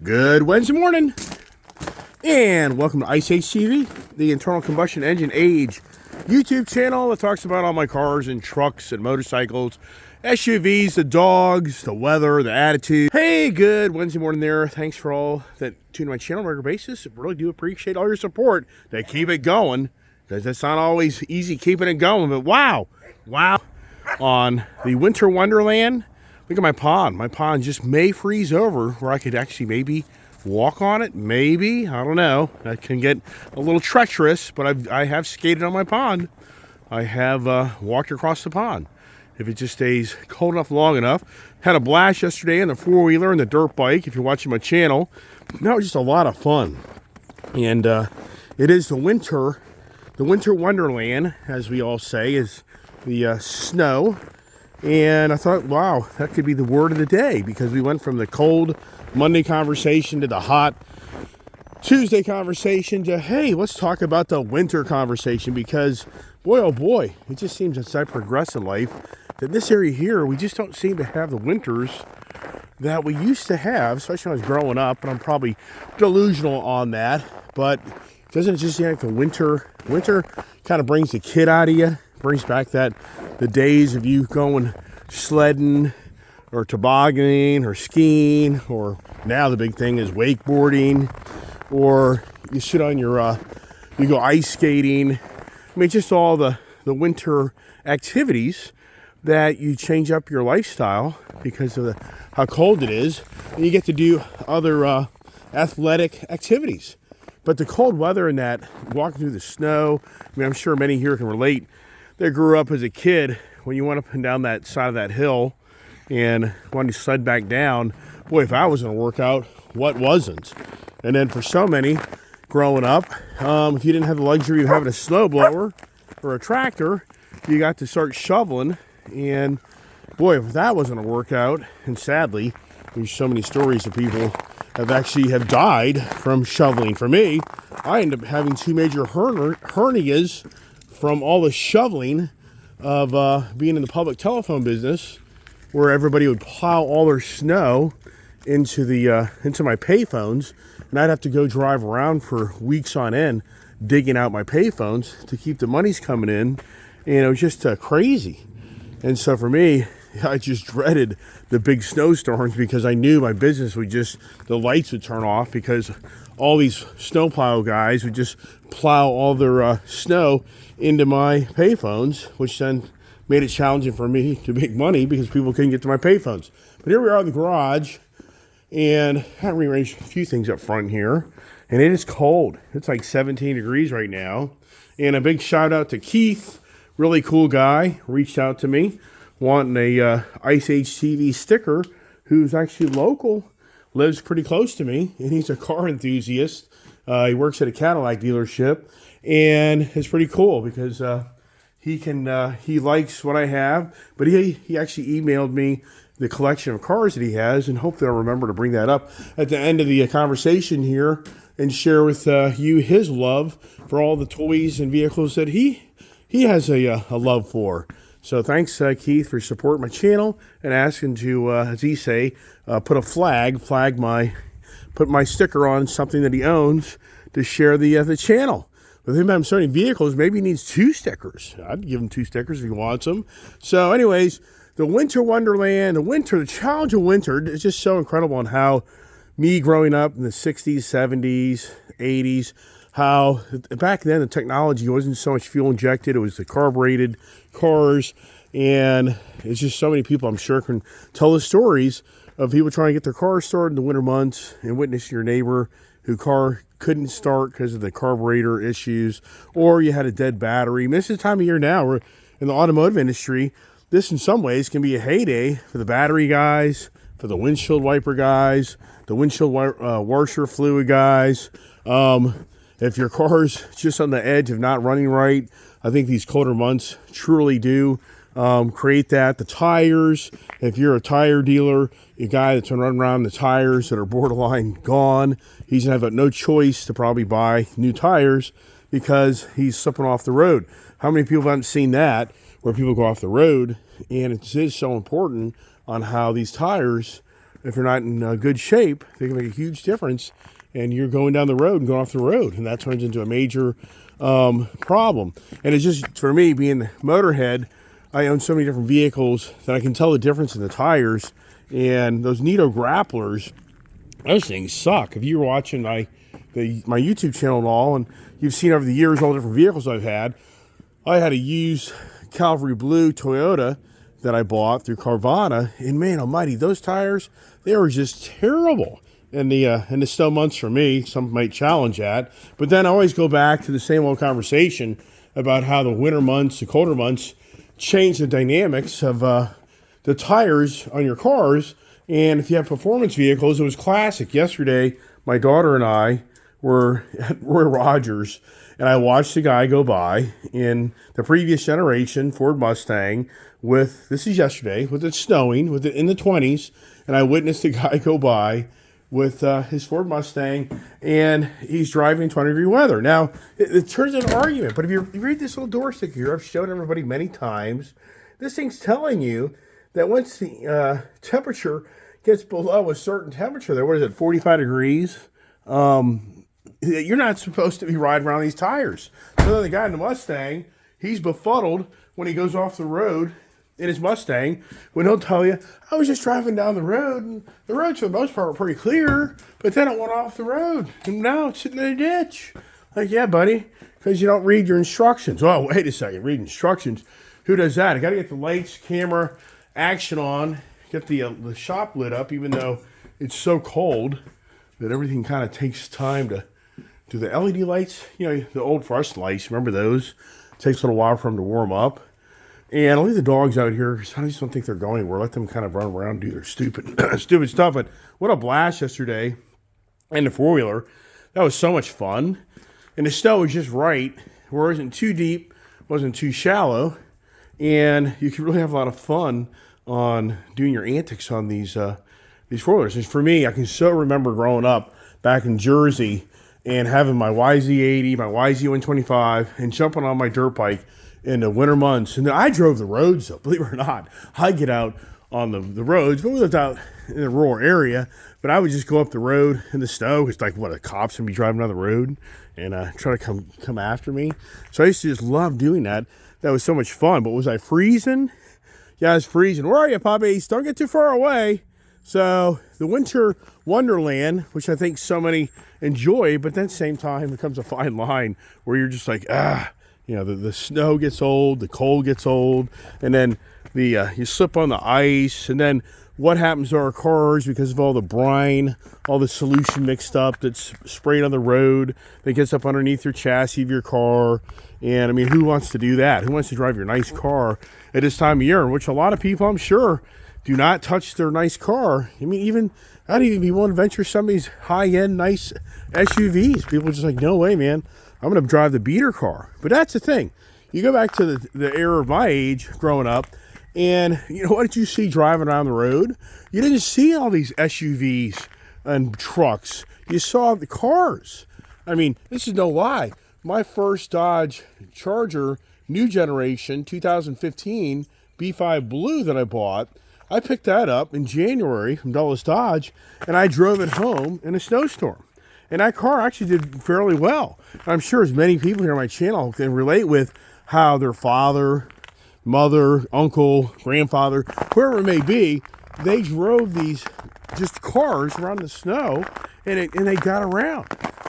Good Wednesday morning, and welcome to Ice Age TV, the internal combustion engine age YouTube channel that talks about all my cars and trucks and motorcycles, SUVs, the dogs, the weather, the attitude. Hey, good Wednesday morning there. Thanks for all that tune my channel on a regular basis. I really do appreciate all your support to keep it going, because it's not always easy keeping it going, but wow. On the Winter Wonderland, look at my pond. My pond just may freeze over where I could actually maybe walk on it. Maybe. I don't know. That can get a little treacherous, but I have skated on my pond. I have walked across the pond. If it just stays cold enough long enough. Had a blast yesterday in the four-wheeler and the dirt bike, if you're watching my channel. That was just a lot of fun. And it is the winter wonderland, as we all say, is the snow. And I thought, wow, that could be the word of the day, because we went from the cold Monday conversation to the hot Tuesday conversation to, hey, let's talk about the winter conversation, because boy, oh boy, it just seems as I progress in life that in this area here, we just don't seem to have the winters that we used to have, especially when I was growing up, and I'm probably delusional on that, but doesn't it just seem like the winter kind of brings the kid out of you, brings back the days of you going sledding or tobogganing or skiing, or now the big thing is wakeboarding, or you sit on your you go ice skating. I mean, just all the winter activities that you change up your lifestyle because of how cold it is, and you get to do other athletic activities. But the cold weather and that, walking through the snow, I mean, I'm sure many here can relate. They grew up as a kid when you went up and down that side of that hill and wanted to sled back down. Boy, if I was in a workout, what wasn't? And then for so many growing up, if you didn't have the luxury of having a snowblower or a tractor, you got to start shoveling. And boy, if that wasn't a workout, and sadly, there's so many stories of people have died from shoveling. For me, I ended up having two major hernias from all the shoveling of being in the public telephone business, where everybody would plow all their snow into my payphones, and I'd have to go drive around for weeks on end digging out my payphones to keep the monies coming in, and it was just crazy. And so for me, I just dreaded the big snowstorms, because I knew my business the lights would turn off, because all these snowplow guys would just plow all their snow into my payphones, which then made it challenging for me to make money because people couldn't get to my payphones. But here we are in the garage, and I had rearranged a few things up front here, and it is cold. It's like 17 degrees right now. And a big shout out to Keith, really cool guy, reached out to me wanting a Ice Age TV sticker, who's actually local, lives pretty close to me, and he's a car enthusiast. He works at a Cadillac dealership, and it's pretty cool because he likes what I have, but he actually emailed me the collection of cars that he has, and hopefully I'll remember to bring that up at the end of the conversation here and share with you his love for all the toys and vehicles that he has a love for. So thanks, Keith, for supporting my channel and asking to, as he say, put my sticker on something that he owns to share the channel. With him having so many vehicles, maybe he needs 2 stickers. I'd give him 2 stickers if he wants them. So anyways, the Winter Wonderland, the challenge of winter is just so incredible on how me growing up in the 60s, 70s, 80s, how back then the technology wasn't so much fuel injected. It was the carbureted cars, and it's just so many people I'm sure can tell the stories of people trying to get their cars started in the winter months and witness your neighbor whose car couldn't start because of the carburetor issues, or you had a dead battery. I mean, this is the time of year now where in the automotive industry, this in some ways can be a heyday for the battery guys, for the windshield wiper guys, the windshield washer fluid guys. If your car's just on the edge of not running right, I think these colder months truly do create that. The tires, if you're a tire dealer, a guy that's going to run around the tires that are borderline gone, he's going to have no choice to probably buy new tires because he's slipping off the road. How many people haven't seen that, where people go off the road? And it is so important on how these tires if you're not in good shape, they can make a huge difference. And you're going down the road and going off the road, and that turns into a major problem. And it's just, for me, being the motorhead, I own so many different vehicles that I can tell the difference in the tires. And those Nitto grapplers, those things suck. If you were watching my YouTube channel and all, and you've seen over the years all the different vehicles I've had, I had a used Calvary Blue Toyota that I bought through Carvana, and man almighty, those tires, they were just terrible. In the snow months for me, some might challenge that, but then I always go back to the same old conversation about how the winter months, the colder months, change the dynamics of the tires on your cars. And if you have performance vehicles, it was classic. Yesterday, my daughter and I were at Roy Rogers, and I watched a guy go by in the previous generation Ford Mustang with, this is yesterday, with it snowing, with it in the 20s, and I witnessed a guy go by with his Ford Mustang, and he's driving 20-degree weather. Now, it turns into an argument, but if you read this little door sticker here, I've shown everybody many times, this thing's telling you that once the temperature gets below a certain temperature, there, what is it, 45 degrees, you're not supposed to be riding around these tires. So then the guy in the Mustang, he's befuddled when he goes off the road in his Mustang, when he'll tell you, I was just driving down the road, and the roads for the most part were pretty clear, but then it went off the road, and now it's sitting in a ditch. Like, yeah, buddy, because you don't read your instructions. Oh, wait a second, read instructions. Who does that? I got to get the lights, camera, action on, get the shop lit up, even though it's so cold that everything kind of takes time to do. The LED lights, you know, the old fluorescent lights, remember those? It takes a little while for them to warm up. And I'll leave the dogs out here because I just don't think they're going anywhere. Let them kind of run around and do their stupid stuff. But what a blast yesterday in the four-wheeler. That was so much fun. And the snow was just right, where it wasn't too deep, wasn't too shallow. And you could really have a lot of fun on doing your antics on these four-wheelers. And for me, I can so remember growing up back in Jersey and having my YZ80, my YZ125, and jumping on my dirt bike in the winter months. And I drove the roads, though, believe it or not. I'd get out on the roads, but we lived out in a rural area. But I would just go up the road in the snow. It's like, what, the cops would be driving down the road and try to come after me. So I used to just love doing that. That was so much fun. But was I freezing? Yeah, I was freezing. Where are you, puppies? Don't get too far away. So the winter wonderland, which I think so many enjoy, but then at the same time, it becomes a fine line where you're just like, you know, the snow gets old, the cold gets old, and then you slip on the ice, and then what happens to our cars because of all the brine, all the solution mixed up that's sprayed on the road that gets up underneath your chassis of your car. And I mean, who wants to do that? Who wants to drive your nice car at this time of year, in which a lot of people, I'm sure, do not touch their nice car. I mean, I'd even be willing to venture some of these high-end, nice SUVs. People are just like, no way, man. I'm going to drive the beater car. But that's the thing. You go back to the era of my age growing up, and you know, what did you see driving around the road? You didn't see all these SUVs and trucks. You saw the cars. I mean, this is no lie. My first Dodge Charger, new generation, 2015 B5 Blue that I bought, I picked that up in January from Dulles Dodge, and I drove it home in a snowstorm. And that car actually did fairly well. I'm sure as many people here on my channel can relate with how their father, mother, uncle, grandfather, whoever it may be, they drove these just cars around the snow, and they got around.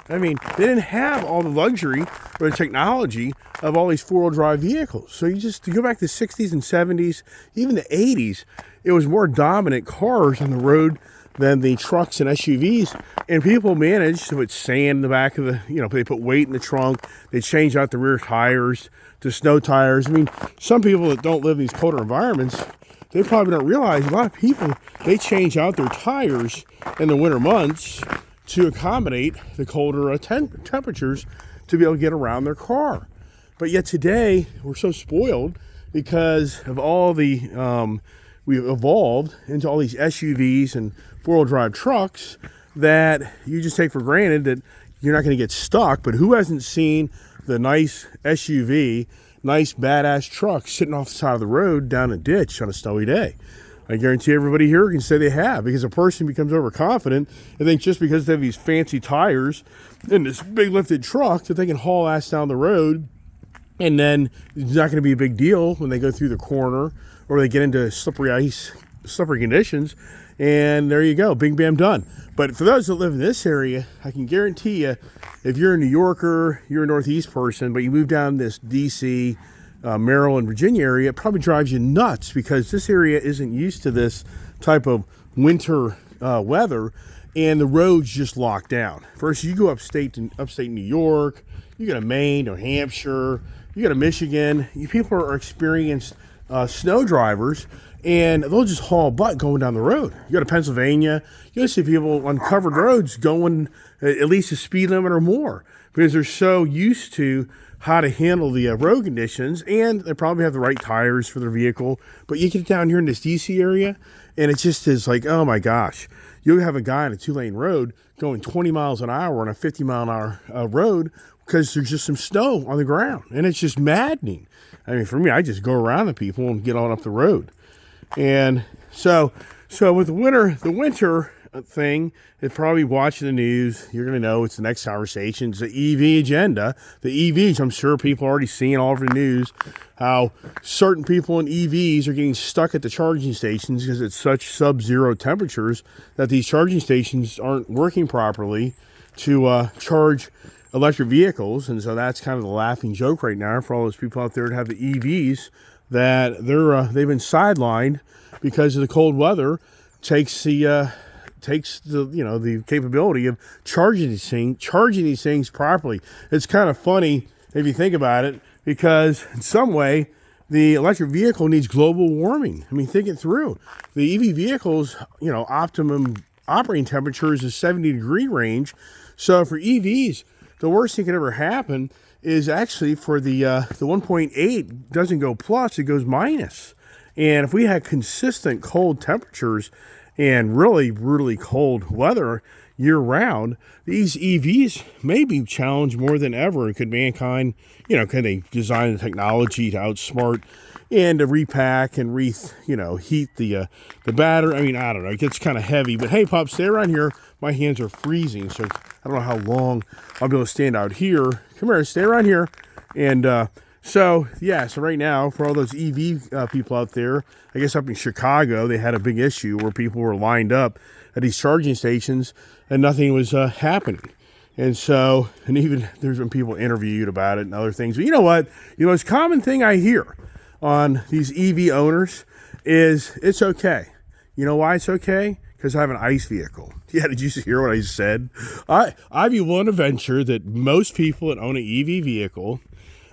I mean, they didn't have all the luxury or the technology of all these four-wheel drive vehicles. So you go back to the 60s and 70s, even the 80s, it was more dominant cars on the road than the trucks and SUVs. And people managed to put sand in the back of they put weight in the trunk. They changed out the rear tires to snow tires. I mean, some people that don't live in these colder environments, they probably don't realize a lot of people, they change out their tires in the winter months to accommodate the colder temperatures to be able to get around their car. But yet today, we're so spoiled because of all the, we've evolved into all these SUVs and four-wheel drive trucks that you just take for granted that you're not going to get stuck. But who hasn't seen the nice SUV, nice badass truck sitting off the side of the road down a ditch on a snowy day? I guarantee everybody here can say they have, because a person becomes overconfident and thinks just because they have these fancy tires and this big lifted truck that they can haul ass down the road, and then it's not going to be a big deal when they go through the corner or they get into slippery conditions, and there you go, bing bam done. But for those that live in this area, I can guarantee you, if you're a New Yorker, you're a Northeast person, but you move down this DC, Maryland, Virginia area, it probably drives you nuts, because this area isn't used to this type of winter weather, and the roads just lock down. First, you go upstate New York, you go to Maine, New Hampshire, you go to Michigan, people are experienced snow drivers, and they'll just haul butt going down the road. You go to Pennsylvania, you'll see people on covered roads going at least a speed limit or more, because they're so used to how to handle the road conditions, and they probably have the right tires for their vehicle. But you get down here in this DC area, and it just is like, oh my gosh, you have a guy on a 2-lane road going 20 miles an hour on a 50-mile-an-hour road, because there's just some snow on the ground, and it's just maddening. I mean, for me, I just go around the people and get on up the road. And so with the winter thing, if probably watching the news, you're going to know it's the next conversation. It's the EV agenda. The EVs, I'm sure people are already seeing all over the news how certain people in EVs are getting stuck at the charging stations because it's such sub-zero temperatures that these charging stations aren't working properly to charge electric vehicles. And so that's kind of the laughing joke right now for all those people out there that have the EVs, that they've been sidelined because of the cold weather takes the capability of charging these things properly. It's kind of funny if you think about it, because in some way the electric vehicle needs global warming. I mean, think it through. The EV vehicles, optimum operating temperature is a 70-degree range. So for EVs, the worst thing that could ever happen is actually for the 1.8 doesn't go plus, it goes minus. And if we had consistent cold temperatures and really brutally cold weather year round, these EVs may be challenged more than ever. Could mankind, can they design the technology to outsmart and to repack and heat the battery? I mean, I don't know. It gets kind of heavy, but hey, Pop, stay around here. My hands are freezing, so I don't know how long I'll be able to stand out here. Come here, stay around here. And so right now, for all those EV people out there, I guess up in Chicago, they had a big issue where people were lined up at these charging stations and nothing was happening. And even there's been people interviewed about it and other things. But you know what? The most common thing I hear on these EV owners is it's okay. You know why it's okay? Because I have an ICE vehicle. Yeah, did you hear what I said? I'd be willing to venture that most people that own an EV vehicle,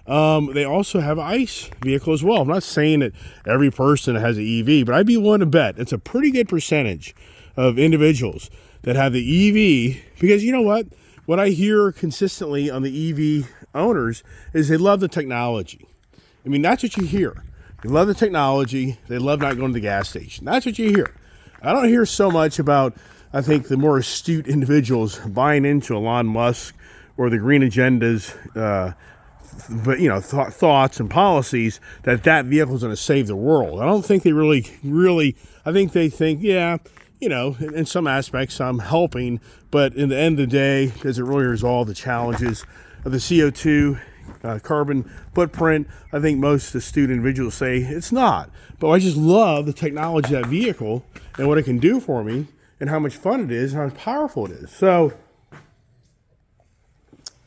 they also have an ICE vehicle as well. I'm not saying that every person has an EV, but I'd be willing to bet it's a pretty good percentage of individuals that have the EV, because you know what? What I hear consistently on the EV owners is they love the technology. I mean, that's what you hear. They love the technology. They love not going to the gas station. That's what you hear. I don't hear so much about, I think, the more astute individuals buying into Elon Musk or the green agendas, thoughts and policies that vehicle is going to save the world. I don't think they really, I think they think, in some aspects I'm helping, but in the end of the day, does it really resolve the challenges of the CO2 carbon footprint? I think most astute individuals say it's not. But I just love the technology of that vehicle and what it can do for me and how much fun it is and how powerful it is. So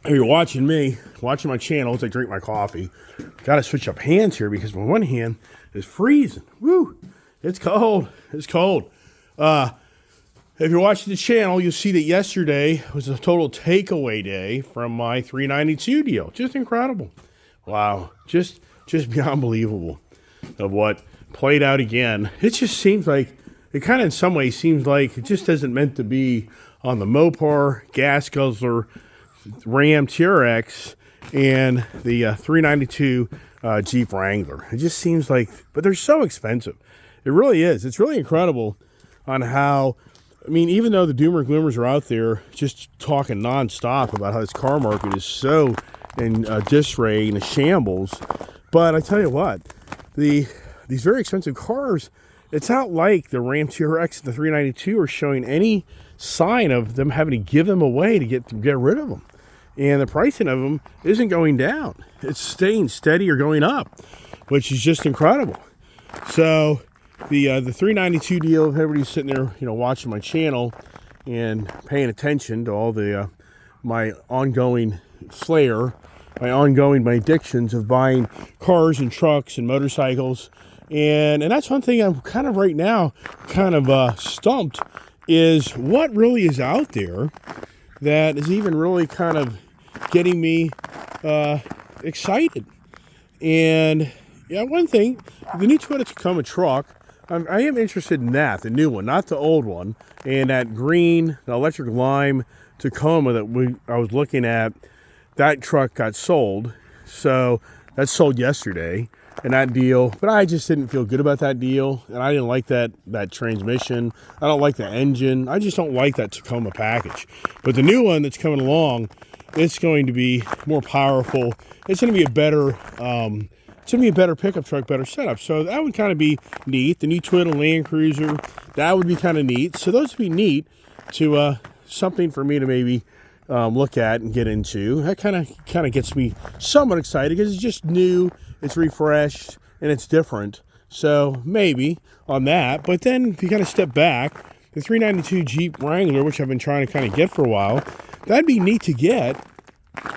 if you're watching my channel as I drink my coffee, got to switch up hands here because my one hand is freezing. Woo! It's cold. It's cold. If you're watching the channel, you'll see that yesterday was a total takeaway day from my 392 deal. Just incredible. Wow. Just beyond believable of what played out again. It just seems like, it kind of in some ways seems like it just isn't meant to be on the Mopar, Gas Guzzler, Ram TRX, and the 392 Jeep Wrangler. It just seems like, but they're so expensive. It really is. It's really incredible on how, I mean, even though the doomer gloomers are out there just talking nonstop about how this car market is so in disarray and a shambles, but I tell you what, these very expensive cars, it's not like the Ram TRX and the 392 are showing any sign of them having to give them away to get rid of them. And the pricing of them isn't going down. It's staying steady or going up, which is just incredible. So the 392 deal, if everybody's sitting there, watching my channel and paying attention to all the my ongoing flair, my addictions of buying cars and trucks and motorcycles. And that's one thing I'm kind of right now stumped, is what really is out there that is even really kind of getting me excited. And yeah, one thing, the new Toyota Tacoma truck, I am interested in that, the new one, not the old one. And that green, the electric lime Tacoma that I was looking at, that truck got sold. So that sold yesterday in that deal. But I just didn't feel good about that deal. And I didn't like that transmission. I don't like the engine. I just don't like that Tacoma package. But the new one that's coming along, it's going to be more powerful. It's going to be a better pickup truck, better setup. So that would kind of be neat. The new Toyota Land Cruiser, that would be kind of neat. So those would be neat to something for me to maybe look at and get into. That kind of gets me somewhat excited because it's just new, it's refreshed, and it's different. So maybe on that. But then if you kind of step back, the 392 Jeep Wrangler, which I've been trying to kind of get for a while, that'd be neat to get,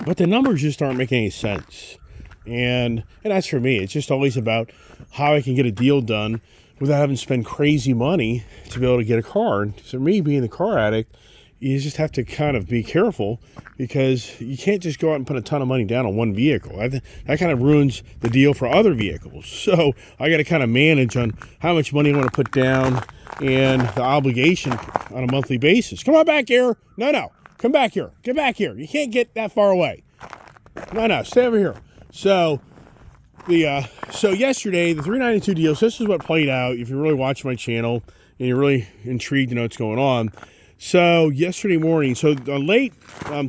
but the numbers just aren't making any sense. And that's for me. It's just always about how I can get a deal done without having to spend crazy money to be able to get a car. And so me being the car addict, you just have to kind of be careful, because you can't just go out and put a ton of money down on one vehicle. That kind of ruins the deal for other vehicles. So I got to kind of manage on how much money I want to put down and the obligation on a monthly basis. Come on back here. No. Come back here. Get back here. You can't get that far away. No. Stay over here. So yesterday, the 392 deal, so this is what played out. If you're really watching my channel and you're really intrigued to know what's going on. So yesterday morning, late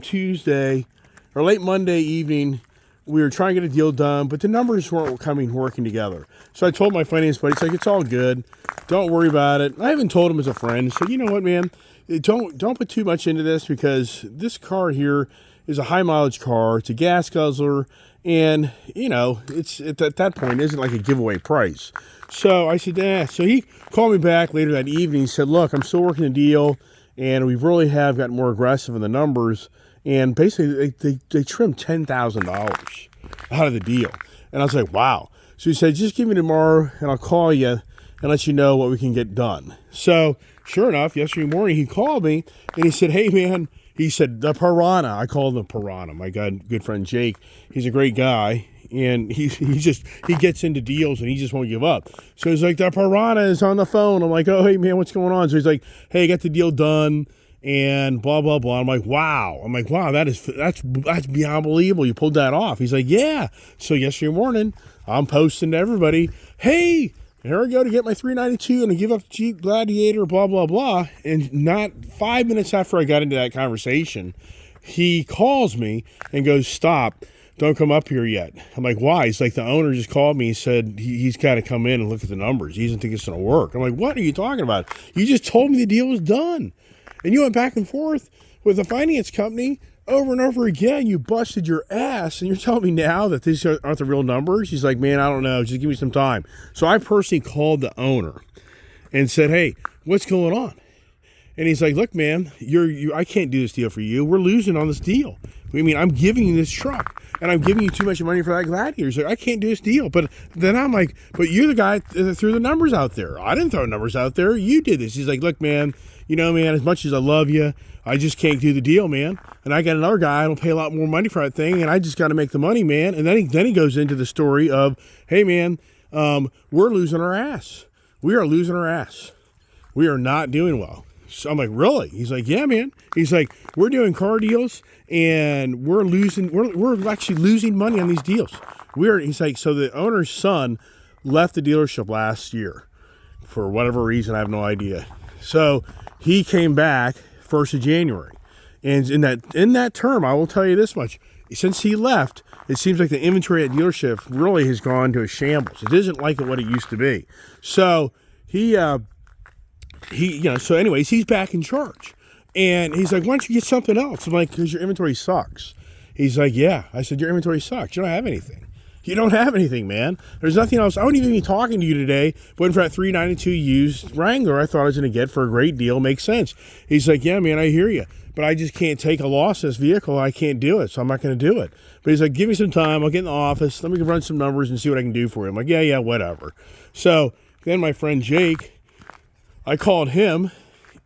Tuesday or late Monday evening, we were trying to get a deal done, but the numbers weren't working together. So I told my finance buddy, it's all good. Don't worry about it. I haven't told him as a friend. So you know what, man? Don't put too much into this, because this car here is a high mileage car. It's a gas guzzler. And, it's at that point, it isn't like a giveaway price. So I said, So he called me back later that evening. He said, look, I'm still working the deal, and we really have gotten more aggressive in the numbers. And basically, they trimmed $10,000 out of the deal. And I was like, wow. So he said, just give me tomorrow, and I'll call you and let you know what we can get done. So sure enough, yesterday morning, he called me, and he said, hey, man, he said, the Piranha. I call him the Piranha. My good friend Jake, he's a great guy, and he gets into deals, and he just won't give up. So he's like, the Piranha is on the phone. I'm like, oh, hey, man, what's going on? So he's like, hey, I got the deal done, and blah, blah, blah. I'm like, wow, that's beyond believable. You pulled that off. He's like, yeah. So yesterday morning, I'm posting to everybody, hey, here I go to get my 392 and to give up the Jeep Gladiator, blah, blah, blah. And not 5 minutes after I got into that conversation, he calls me and goes, stop, don't come up here yet. I'm like, why? He's like, the owner just called me and said he's got to come in and look at the numbers. He doesn't think it's going to work. I'm like, what are you talking about? You just told me the deal was done. And you went back and forth with the finance company over and over again. You busted your ass, and you're telling me now that these aren't the real numbers? He's like, man, I don't know. Just give me some time. So I personally called the owner and said, hey, what's going on? And he's like, look, man, I can't do this deal for you. We're losing on this deal. I mean, I'm giving you this truck, and I'm giving you too much money for that Gladiator. He's like, I can't do this deal. But then I'm like, but you're the guy that threw the numbers out there. I didn't throw numbers out there. You did this. He's like, look, man, man, as much as I love you, I just can't do the deal, man. And I got another guy that'll pay a lot more money for that thing, and I just got to make the money, man. And then he goes into the story of, hey, man, we're losing our ass. We are losing our ass. We are not doing well. So I'm like, really? He's like, yeah, man. He's like, we're doing car deals, and we're actually losing money on these deals. He's like, so the owner's son left the dealership last year for whatever reason. I have no idea. So he came back 1st of January. And in that term, I will tell you this much. Since he left, it seems like the inventory at dealership really has gone to a shambles. It isn't like what it used to be. So So anyways, he's back in charge. And he's like, why don't you get something else? I'm like, because your inventory sucks. He's like, yeah. I said, your inventory sucks. You don't have anything. You don't have anything, man. There's nothing else. I wouldn't even be talking to you today. Went for that $392 used Wrangler I thought I was going to get for a great deal. Makes sense. He's like, yeah, man, I hear you. But I just can't take a loss in this vehicle. I can't do it, so I'm not going to do it. But he's like, give me some time. I'll get in the office. Let me run some numbers and see what I can do for you. I'm like, yeah, whatever. So then my friend Jake, I called him,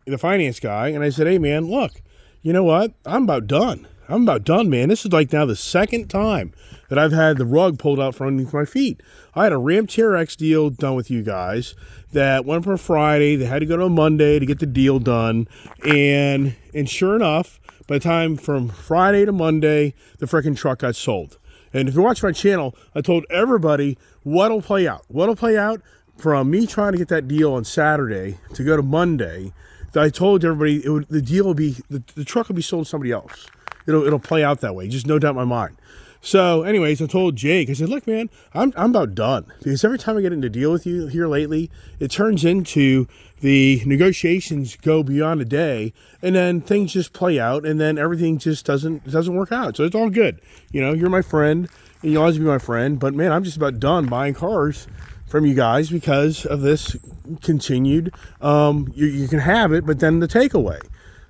the finance guy, and I said, hey, man, look, you know what? I'm about done. Man. This is like now the second time that I've had the rug pulled out from underneath my feet. I had a Ram TRX deal done with you guys that went for Friday. They had to go to a Monday to get the deal done. And sure enough, by the time from Friday to Monday, the freaking truck got sold. And if you watch my channel, I told everybody what'll play out. What'll play out from me trying to get that deal on Saturday to go to Monday. I told everybody the truck will be sold to somebody else. It'll play out that way, just no doubt in my mind. So anyways, I told Jake, I said, look, man, I'm about done. Because every time I get into a deal with you here lately, it turns into the negotiations go beyond a day, and then things just play out, and then everything just doesn't work out. So it's all good. You're my friend, and you'll always be my friend. But man, I'm just about done buying cars from you guys because of this continued, you can have it, but then the takeaway.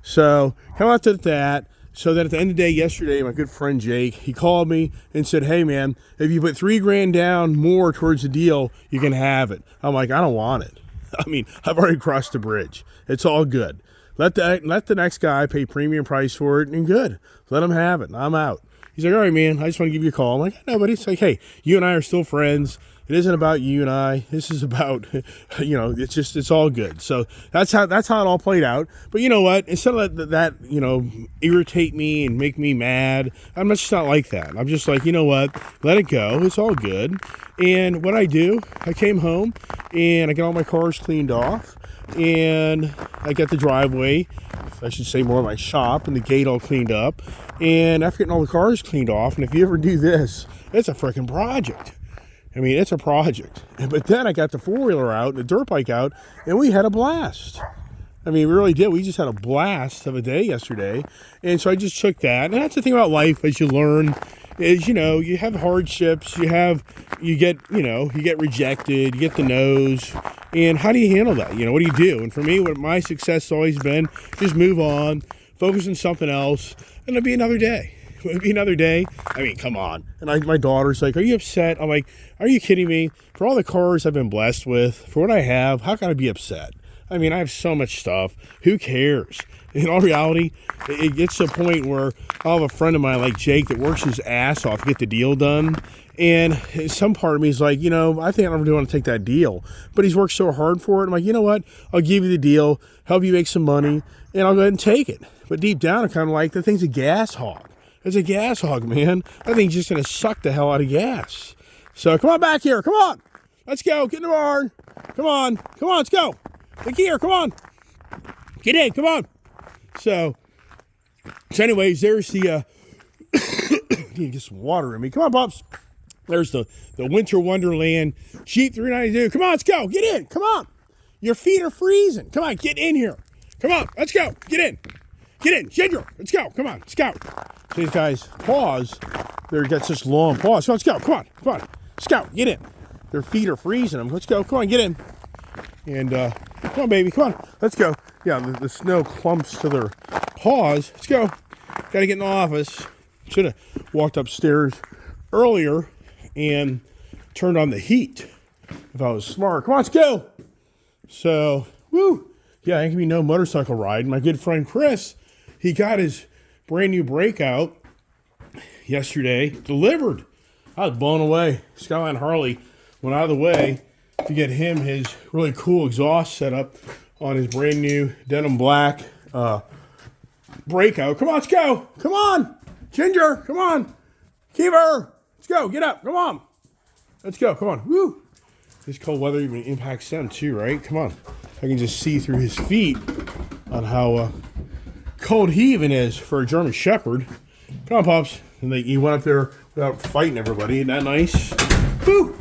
So come out to that. So that at the end of the day yesterday, my good friend Jake, he called me and said, hey man, if you put $3,000 down more towards the deal, you can have it. I'm like, I don't want it. I mean, I've already crossed the bridge. It's all good. Let the next guy pay premium price for it, and good. Let him have it. I'm out. He's like, all right, man, I just want to give you a call. I'm like, no, but it's like, hey, you and I are still friends. It isn't about you and I. This is about, it's all good. So that's how it all played out. But you know what? Instead of that irritate me and make me mad, I'm just not like that. I'm just like, you know what? Let it go. It's all good. And what I do, I came home and I got all my cars cleaned off, and I got the driveway, I should say more of my shop, and the gate all cleaned up. And after getting all the cars cleaned off, and if you ever do this, it's a freaking project. I mean, it's a project. But then I got the four-wheeler out and the dirt bike out, and we had a blast. I mean, we really did. We just had a blast of a day yesterday. And so I just took that. And that's the thing about life, as you learn, is, you have hardships, you get rejected, you get the no's. And how do you handle that? What do you do? And for me, what my success has always been, just move on, focus on something else, and it'll be another day. It'll be another day. I mean, come on. And my daughter's like, are you upset? I'm like, are you kidding me? For all the cars I've been blessed with, for what I have, how can I be upset? I mean, I have so much stuff. Who cares? In all reality, it gets to a point where I'll have a friend of mine like Jake that works his ass off to get the deal done. And some part of me is like, I think I don't really want to take that deal. But he's worked so hard for it. I'm like, you know what? I'll give you the deal, help you make some money, and I'll go ahead and take it. But deep down, I'm kind of like, the thing's a gas hog. It's a gas hog, man. That thing's just going to suck the hell out of gas. So come on back here. Come on. Let's go. Get in the barn. Come on. Let's go. Look here. Come on. Get in. Come on. So anyways, there's the, need to get some water in me. Come on, Pops. There's the Winter Wonderland Jeep 392. Come on, let's go. Get in. Come on. Your feet are freezing. Come on, get in here. Come on, let's go. Get in. Ginger. Let's go. Come on, Scout. These guys pause. They've got such long pause. So let's go. Come on. Scout, get in. Their feet are freezing them. Let's go. Come on, get in. And come on, baby. Come on. Let's go. Yeah, the snow clumps to their paws. Let's go. Got to get in the office. Should have walked upstairs earlier and turned on the heat if I was smart. Come on, let's go. So, woo. Yeah, ain't gonna be no motorcycle ride. My good friend Chris, he got his brand new Breakout yesterday delivered. I was blown away. Skyline Harley went out of the way to get him his really cool exhaust setup on his brand new denim black Breakout. Come on, let's go. Come on. Ginger, come on. Keeper, let's go. Get up. Come on. Let's go. Come on. Woo. This cold weather even impacts them too, right? Come on. I can just see through his feet on how cold he even is for a German Shepherd. Come on, Pops. And he went up there without fighting everybody. Isn't that nice? Woo!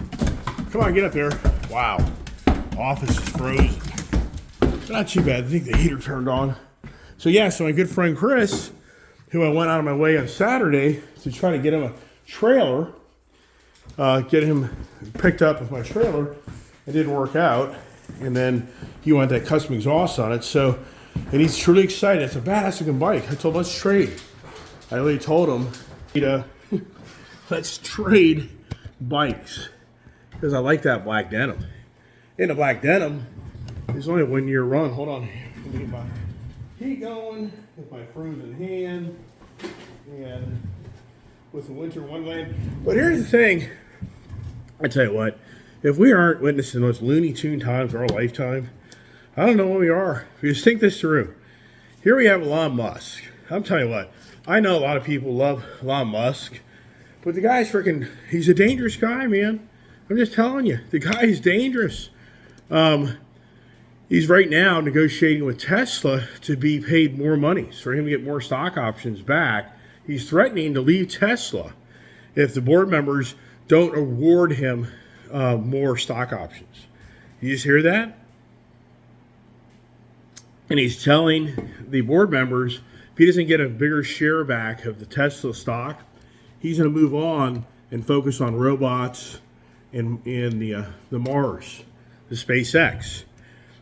Come on, get up there. Wow. Office is frozen. Not too bad. I think the heater turned on. So yeah, so my good friend Chris, who I went out of my way on Saturday to try to get him a trailer, get him picked up with my trailer. It didn't work out. And then he wanted that custom exhaust on it. So, and he's truly excited. It's a badass looking bike. I told him, let's trade. I really told him, let's trade bikes. Because I like that black denim. And the black denim is only a 1 year run. Hold on. Let me get my heat going with my frozen hand and with the winter wonderland. But here's the thing. I tell you what, if we aren't witnessing the most Looney Tune times of our lifetime, I don't know what we are. Just think this through. Here we have Elon Musk. I'm telling you what, I know a lot of people love Elon Musk, but the guy's freaking, he's a dangerous guy, man. I'm just telling you, the guy is dangerous. He's right now negotiating with Tesla to be paid more money, for him to get more stock options back. He's threatening to leave Tesla if the board members don't award him more stock options. You just hear that? And he's telling the board members if he doesn't get a bigger share back of the Tesla stock, he's going to move on and focus on robots and the Mars, the SpaceX.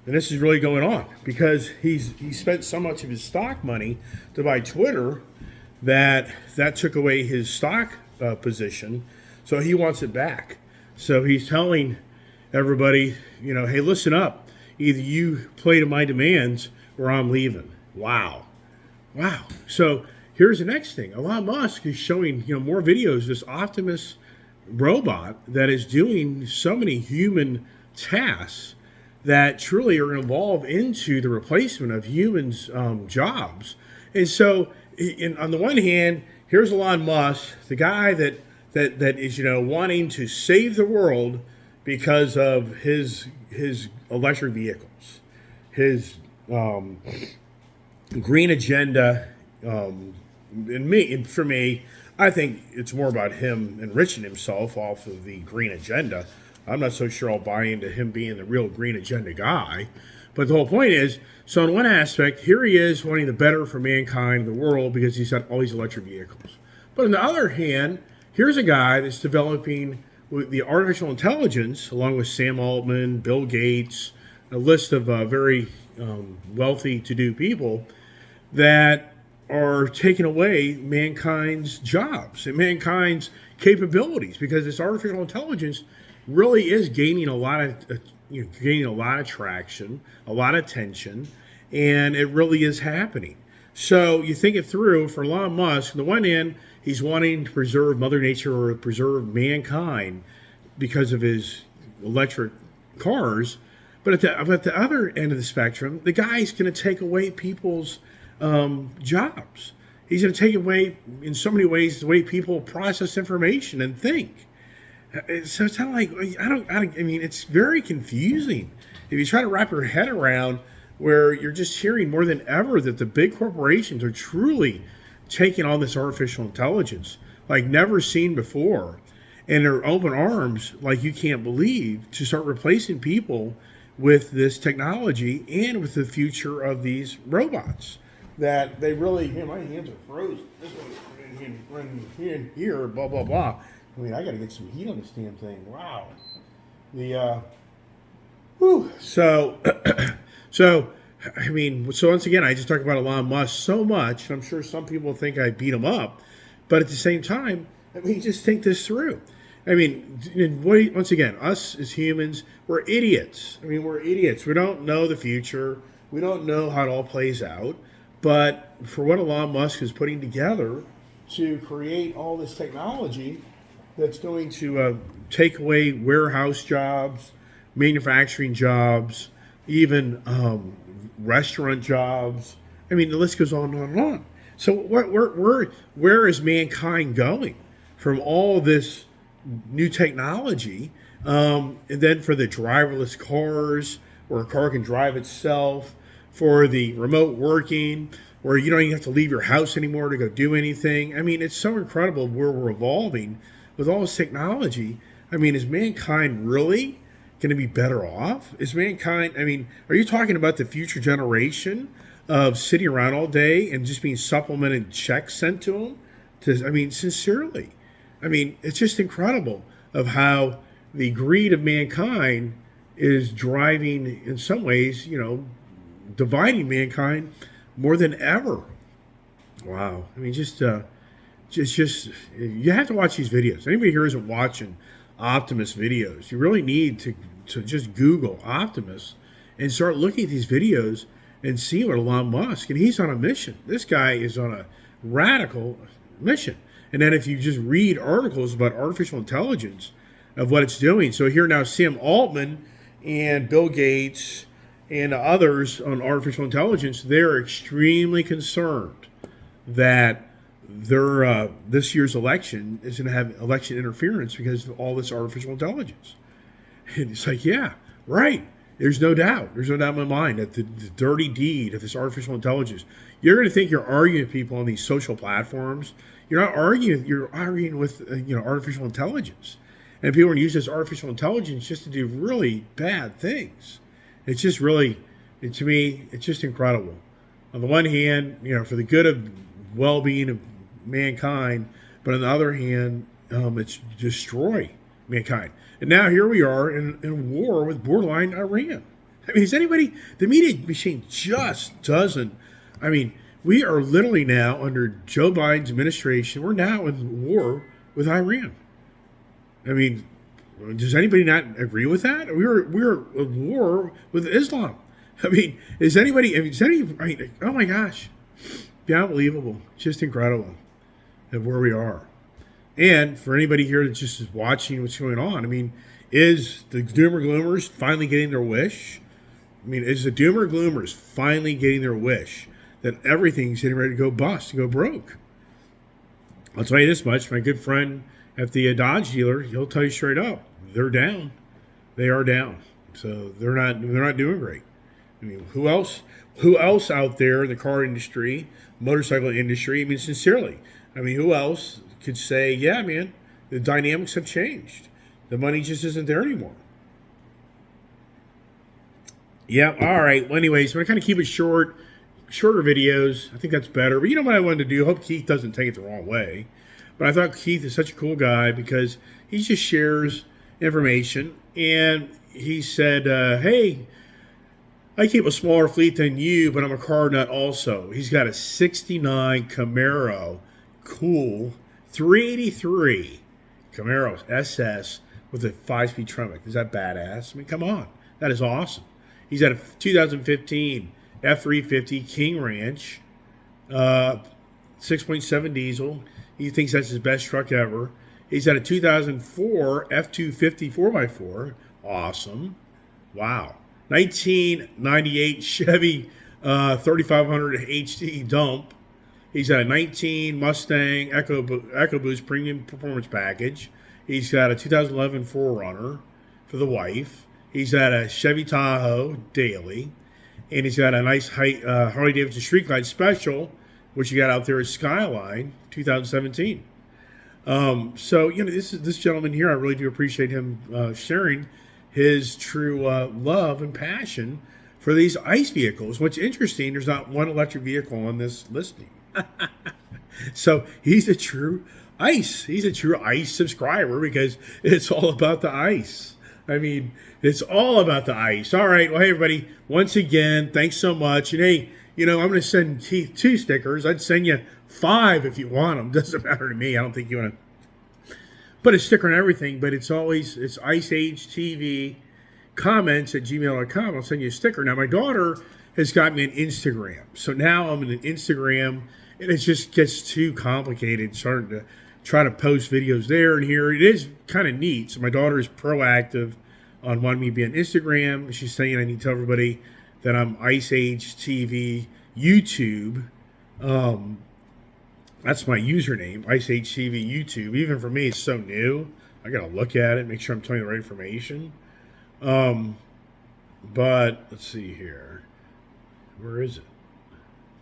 And this is really going on because he spent so much of his stock money to buy Twitter that took away his stock position. So he wants it back. So he's telling everybody, hey, listen up. Either you play to my demands or I'm leaving. Wow. So here's the next thing. Elon Musk is showing more videos. This Optimus robot that is doing so many human tasks that truly are going to evolve into the replacement of humans' jobs. And so, on the one hand, here's Elon Musk, the guy that is wanting to save the world because of his electric vehicles, his green agenda. And for me, I think it's more about him enriching himself off of the green agenda. I'm not so sure I'll buy into him being the real green agenda guy. But the whole point is, so in one aspect, here he is wanting the better for mankind, the world, because he's got all these electric vehicles. But on the other hand, here's a guy that's developing with the artificial intelligence, along with Sam Altman, Bill Gates, a list of very wealthy, to-do people that are taking away mankind's jobs and mankind's capabilities, because this artificial intelligence really is gaining a lot of traction, a lot of attention, and it really is happening. So you think it through for Elon Musk. On the one hand, he's wanting to preserve Mother Nature or preserve mankind because of his electric cars, but at the other end of the spectrum, the guy's going to take away people's jobs. He's going to take away, in so many ways, the way people process information and think. So it's kind of like, I mean, it's very confusing if you try to wrap your head around where you're just hearing more than ever that the big corporations are truly taking on this artificial intelligence like never seen before, and they're open arms like you can't believe to start replacing people with this technology and with the future of these robots. That they really, my hands are frozen. This one's in here, blah, blah, blah. I mean, I got to get some heat on this damn thing. Wow. So once again, I just talked about Elon Musk so much, and I'm sure some people think I beat him up, but at the same time, just think this through. Once again, us as humans, we're idiots. We're idiots. We don't know the future. We don't know how it all plays out. But for what Elon Musk is putting together to create all this technology that's going to take away warehouse jobs, manufacturing jobs, even restaurant jobs. The list goes on and on and on. So where is mankind going from all this new technology? And then for the driverless cars, where a car can drive itself, for the remote working, where you don't even have to leave your house anymore to go do anything. It's so incredible where we're evolving with all this technology. Is mankind really going to be better off? Is mankind, I mean, are you talking about the future generation of sitting around all day and just being supplemented checks sent to them? I mean, sincerely. I mean, it's just incredible of how the greed of mankind is driving, in some ways, dividing mankind more than ever. Wow. I mean, just you have to watch these videos. Anybody here isn't watching Optimus videos, you really need to just Google Optimus and start looking at these videos and see what Elon Musk, and he's on a mission. This guy is on a radical mission. And then if you just read articles about artificial intelligence of what it's doing. So here now Sam Altman and Bill Gates and others on artificial intelligence, they're extremely concerned that this year's election is going to have election interference because of all this artificial intelligence. And it's like, yeah, right. There's no doubt. There's no doubt in my mind that the dirty deed of this artificial intelligence, you're going to think you're arguing with people on these social platforms. You're not arguing. You're arguing with artificial intelligence. And people are going to use this artificial intelligence just to do really bad things. It's just really, to me, it's just incredible. On the one hand, for the good of well-being of mankind, but on the other hand, it's destroy mankind. And now here we are in war with borderline Iran. I mean, the media machine just doesn't, we are literally now under Joe Biden's administration, we're now in war with Iran. I mean, does anybody not agree with that? We're at war with Islam. I mean, oh my gosh, it's unbelievable, just incredible of where we are. And for anybody here that just is watching what's going on, is the Doomer Gloomers finally getting their wish? Is the Doomer Gloomers finally getting their wish that everything's getting ready to go bust, to go broke? I'll tell you this much, my good friend at the Dodge dealer, he'll tell you straight up, they're down. They are down. So they're not doing great. Who else out there in the car industry, motorcycle industry, sincerely, who else could say, yeah, man, the dynamics have changed. The money just isn't there anymore. Yeah, all right. Well, anyways, I'm going to kind of keep it shorter videos. I think that's better. But you know what I wanted to do? I hope Keith doesn't take it the wrong way. But I thought Keith is such a cool guy because he just shares information. And he said, hey, I keep a smaller fleet than you, but I'm a car nut also. He's got a 69 Camaro, cool, 383 Camaro SS with a 5-speed Tremec. Is that badass? Come on. That is awesome. He's got a 2015 F350 King Ranch, 6.7 diesel. He thinks that's his best truck ever. He's got a 2004 F250 4x4. Awesome. Wow. 1998 Chevy 3500 HD dump. He's got a 19 Mustang EcoBoost Premium Performance Package. He's got a 2011 4Runner for the wife. He's got a Chevy Tahoe daily. And he's got a nice Harley Davidson Street Glide Special, which you got out there is Skyline 2017. So, this gentleman here, I really do appreciate him sharing his true love and passion for these ICE vehicles. What's interesting, there's not one electric vehicle on this listing. So he's a true ICE. He's a true ICE subscriber because it's all about the ICE. It's all about the ICE. All right. Well, hey, everybody. Once again, thanks so much. And hey, I'm going to send Keith 2 stickers. I'd send you 5 if you want them. Doesn't matter to me. I don't think you want to put a sticker on everything, but it's Ice Age TV comments at gmail.com. I'll send you a sticker. Now, my daughter has got me an Instagram. So now I'm in an Instagram, and it just gets too complicated starting to try to post videos there and here. It is kind of neat. So my daughter is proactive on wanting me to be on Instagram. She's saying I need to tell everybody that I'm Ice Age TV YouTube. That's my username, Ice Age TV YouTube. Even for me, it's so new. I got to look at it, make sure I'm telling you the right information. But let's see here. Where is it?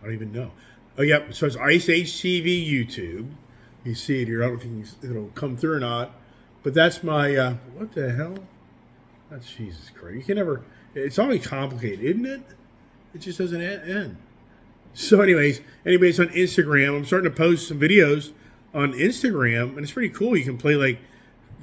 I don't even know. Oh, yeah. So it's Ice Age TV YouTube. You see it here. I don't think it'll come through or not. But that's my, what the hell? That's Jesus Christ. You can never. It's always complicated, isn't it? It just doesn't end. So, anyways, on Instagram, I'm starting to post some videos on Instagram, and it's pretty cool. You can play like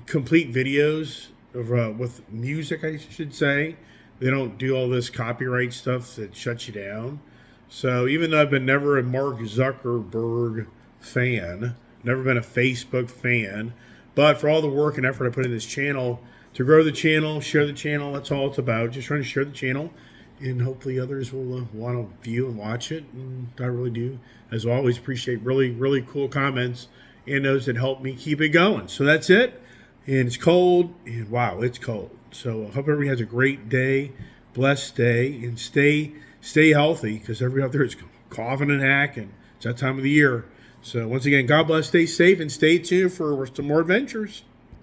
complete videos of with music, I should say. They don't do all this copyright stuff that shuts you down. So, even though I've been never a Mark Zuckerberg fan, never been a Facebook fan, but for all the work and effort I put in this channel to grow the channel, share the channel, that's all it's about. Just trying to share the channel, and hopefully others will want to view and watch it. And I really do, as always, appreciate really, really cool comments and those that help me keep it going. So that's it. And it's cold, and wow, it's cold. So I hope everybody has a great day, blessed day, and stay healthy, because everybody out there is coughing and hacking. It's that time of the year. So once again, God bless, stay safe, and stay tuned for some more adventures.